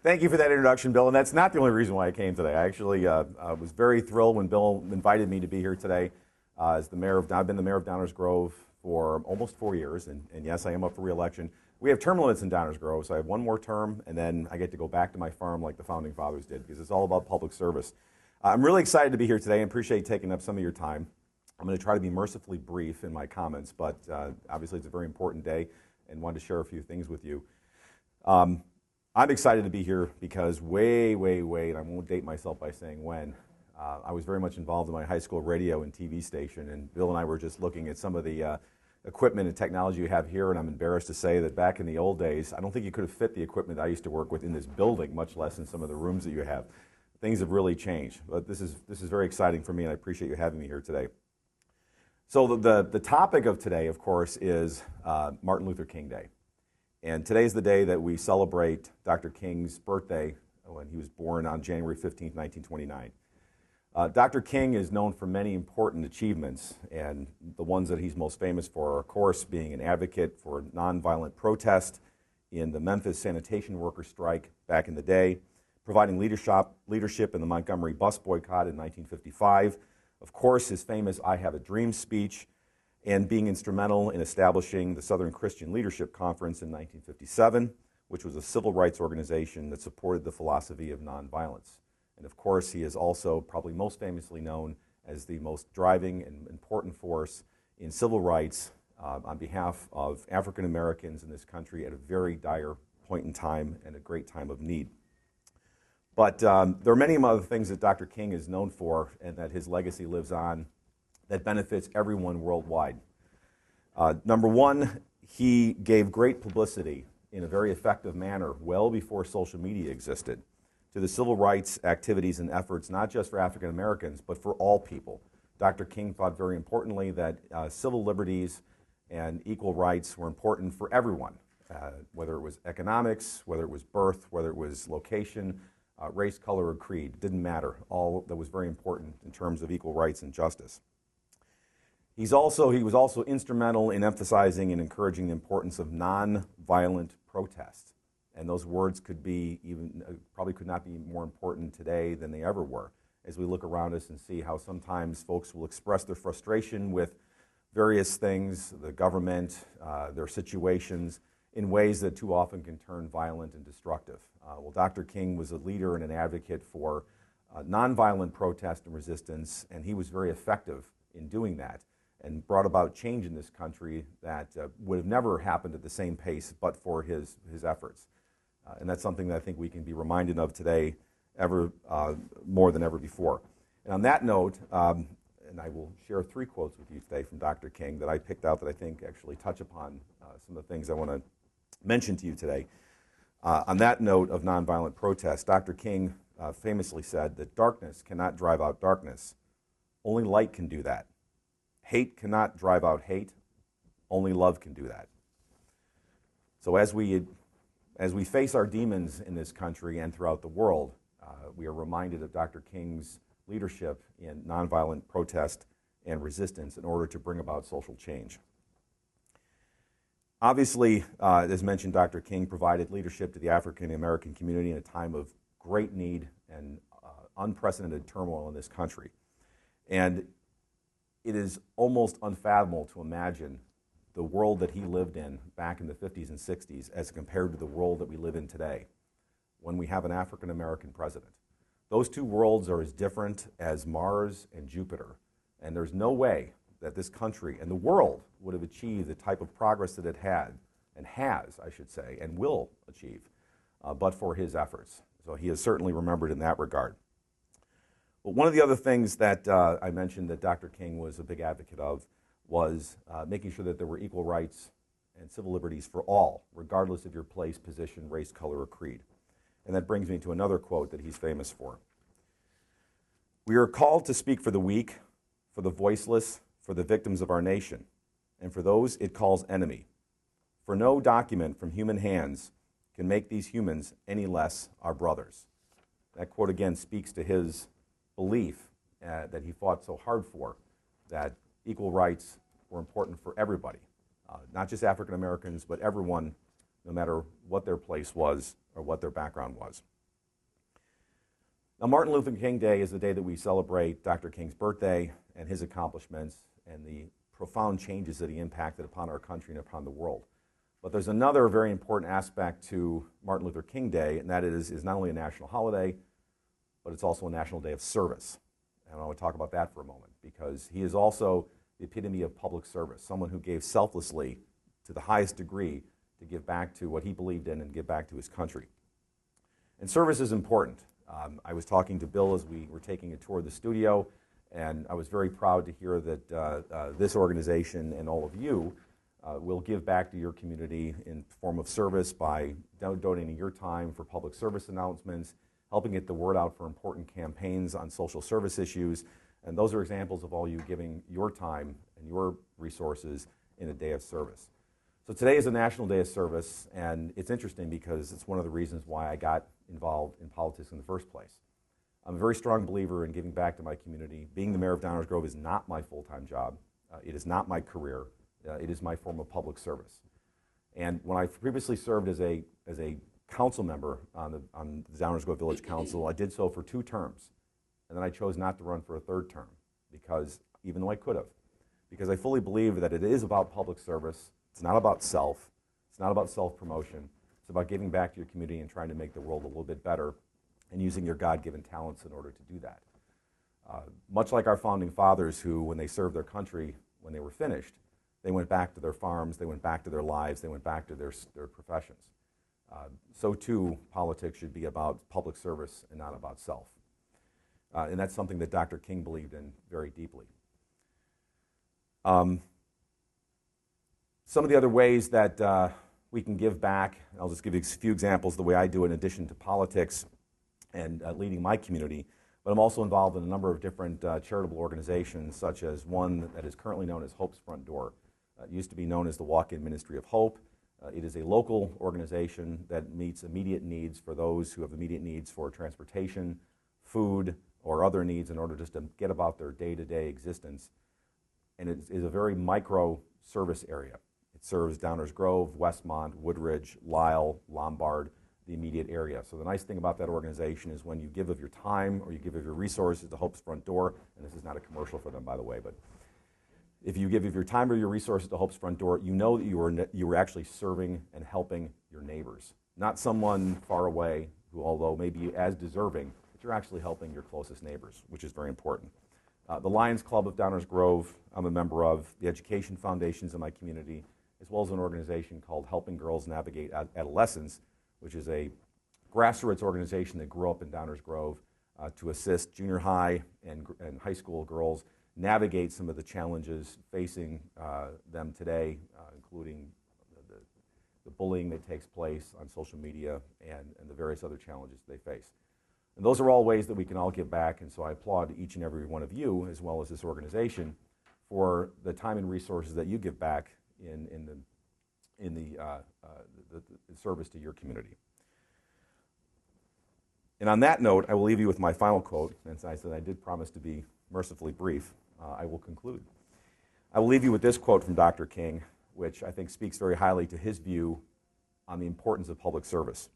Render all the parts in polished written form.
Thank you for that introduction, Bill. And that's not the only reason why I came today. I actually was very thrilled when Bill invited me to be here today. As the mayor of, I've been the mayor of Downers Grove for almost 4 years, and yes, I am up for re-election. We have term limits in Downers Grove, so I have one more term, and then I get to go back to my farm like the founding fathers did, because it's all about public service. I'm really excited to be here today and appreciate taking up some of your time. I'm going to try to be mercifully brief in my comments, but obviously it's a very important day and wanted to share a few things with you. I'm excited to be here because way, and I won't date myself by saying when, I was very much involved in my high school radio and TV station, and Bill and I were just looking at some of the equipment and technology you have here, and I'm embarrassed to say that back in the old days, I don't think you could have fit the equipment I used to work with in this building, much less in some of the rooms that you have. Things have really changed, but this is very exciting for me, and I appreciate you having me here today. So the topic of today, of course, is Martin Luther King Day. And today's the day that we celebrate Dr. King's birthday when he was born on January 15, 1929. Dr. King is known for many important achievements, and the ones that he's most famous for are, of course, being an advocate for nonviolent protest in the Memphis sanitation worker strike back in the day, providing leadership in the Montgomery bus boycott in 1955, of course, his famous I Have a Dream speech, and being instrumental in establishing the Southern Christian Leadership Conference in 1957, which was a civil rights organization that supported the philosophy of nonviolence. And of course, he is also probably most famously known as the most driving and important force in civil rights on behalf of African Americans in this country at a very dire point in time and a great time of need. But there are many other things that Dr. King is known for and that his legacy lives on that benefits everyone worldwide. Number one, he gave great publicity in a very effective manner well before social media existed to the civil rights activities and efforts, not just for African Americans, but for all people. Dr. King thought very importantly that civil liberties and equal rights were important for everyone, whether it was economics, whether it was birth, whether it was location, race, color, or creed. It didn't matter. All that was very important in terms of equal rights and justice. He was also instrumental in emphasizing and encouraging the importance of nonviolent protest. And those words could be probably could not be more important today than they ever were, as we look around us and see how sometimes folks will express their frustration with various things, the government, their situations, in ways that too often can turn violent and destructive. Well, Dr. King was a leader and an advocate for nonviolent protest and resistance, and he was very effective in doing that and brought about change in this country that would have never happened at the same pace but for his efforts. And that's something that I think we can be reminded of today more than ever before. And on that note, and I will share 3 quotes with you today from Dr. King that I picked out that I think actually touch upon some of the things I want to mention to you today. On that note of nonviolent protest, Dr. King famously said that darkness cannot drive out darkness. Only light can do that. Hate cannot drive out hate. Only love can do that. So as we face our demons in this country and throughout the world, we are reminded of Dr. King's leadership in nonviolent protest and resistance in order to bring about social change. Obviously, as mentioned, Dr. King provided leadership to the African American community in a time of great need and unprecedented turmoil in this country. And it is almost unfathomable to imagine the world that he lived in back in the 50s and 60s as compared to the world that we live in today when we have an African American president. Those two worlds are as different as Mars and Jupiter, and there's no way that this country and the world would have achieved the type of progress that it had, and has, I should say, and will achieve, but for his efforts. So he is certainly remembered in that regard. But one of the other things that I mentioned that Dr. King was a big advocate of was making sure that there were equal rights and civil liberties for all, regardless of your place, position, race, color, or creed. And that brings me to another quote that he's famous for. "We are called to speak for the weak, for the voiceless, for the victims of our nation, and for those it calls enemy. For no document from human hands can make these humans any less our brothers." That quote again speaks to his belief that he fought so hard for, that equal rights were important for everybody, not just African Americans, but everyone, no matter what their place was or what their background was. Now, Martin Luther King Day is the day that we celebrate Dr. King's birthday and his accomplishments and the profound changes that he impacted upon our country and upon the world. But there's another very important aspect to Martin Luther King Day, and that is not only a national holiday, but it's also a national day of service. And I want to talk about that for a moment, because he is also the epitome of public service, someone who gave selflessly to the highest degree to give back to what he believed in and give back to his country. And service is important. I was talking to Bill as we were taking a tour of the studio, and I was very proud to hear that this organization and all of you will give back to your community in form of service by donating your time for public service announcements, helping get the word out for important campaigns on social service issues, and those are examples of all you giving your time and your resources in a day of service. So today is a National Day of Service, and it's interesting because it's one of the reasons why I got involved in politics in the first place. I'm a very strong believer in giving back to my community. Being the mayor of Downers Grove is not my full-time job. It is not my career. It is my form of public service. And when I previously served as a council member on the Downers Grove Village Council, I did so for 2 terms. And then I chose not to run for a 3rd term, because even though I could have, because I fully believe that it is about public service. It's not about self. It's not about self-promotion. It's about giving back to your community and trying to make the world a little bit better and using your God-given talents in order to do that. Much like our founding fathers who, when they served their country, when they were finished, they went back to their farms, they went back to their lives, they went back to their professions. So too, politics should be about public service and not about self. And that's something that Dr. King believed in very deeply. Some of the other ways that we can give back, I'll just give you a few examples of the way I do it in addition to politics and leading my community, but I'm also involved in a number of different charitable organizations, such as one that is currently known as Hope's Front Door. It used to be known as the Walk-In Ministry of Hope. It is a local organization that meets immediate needs for those who have immediate needs for transportation, food, or other needs in order just to get about their day-to-day existence. And it is a very micro service area. It serves Downers Grove, Westmont, Woodridge, Lisle, Lombard, the immediate area. So the nice thing about that organization is when you give of your time or you give of your resources to Hope's Front Door, and this is not a commercial for them, by the way, but if you give of your time or your resources to Hope's Front Door, you know that you were actually serving and helping your neighbors, not someone far away who, although maybe as deserving, but you're actually helping your closest neighbors, which is very important. The Lions Club of Downers Grove, I'm a member of, the education foundations in my community, as well as an organization called Helping Girls Navigate Adolescence, which is a grassroots organization that grew up in Downers Grove to assist junior high and high school girls navigate some of the challenges facing them today, including the bullying that takes place on social media and the various other challenges they face. And those are all ways that we can all give back, and so I applaud each and every one of you, as well as this organization, for the time and resources that you give back in the service to your community. And on that note, I will leave you with my final quote, and I said I did promise to be mercifully brief. I will conclude. I will leave you with this quote from Dr. King, which I think speaks very highly to his view on the importance of public service.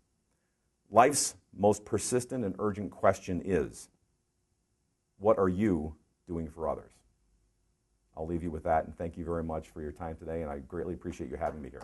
Life's most persistent and urgent question is, what are you doing for others? I'll leave you with that, and thank you very much for your time today, and I greatly appreciate you having me here.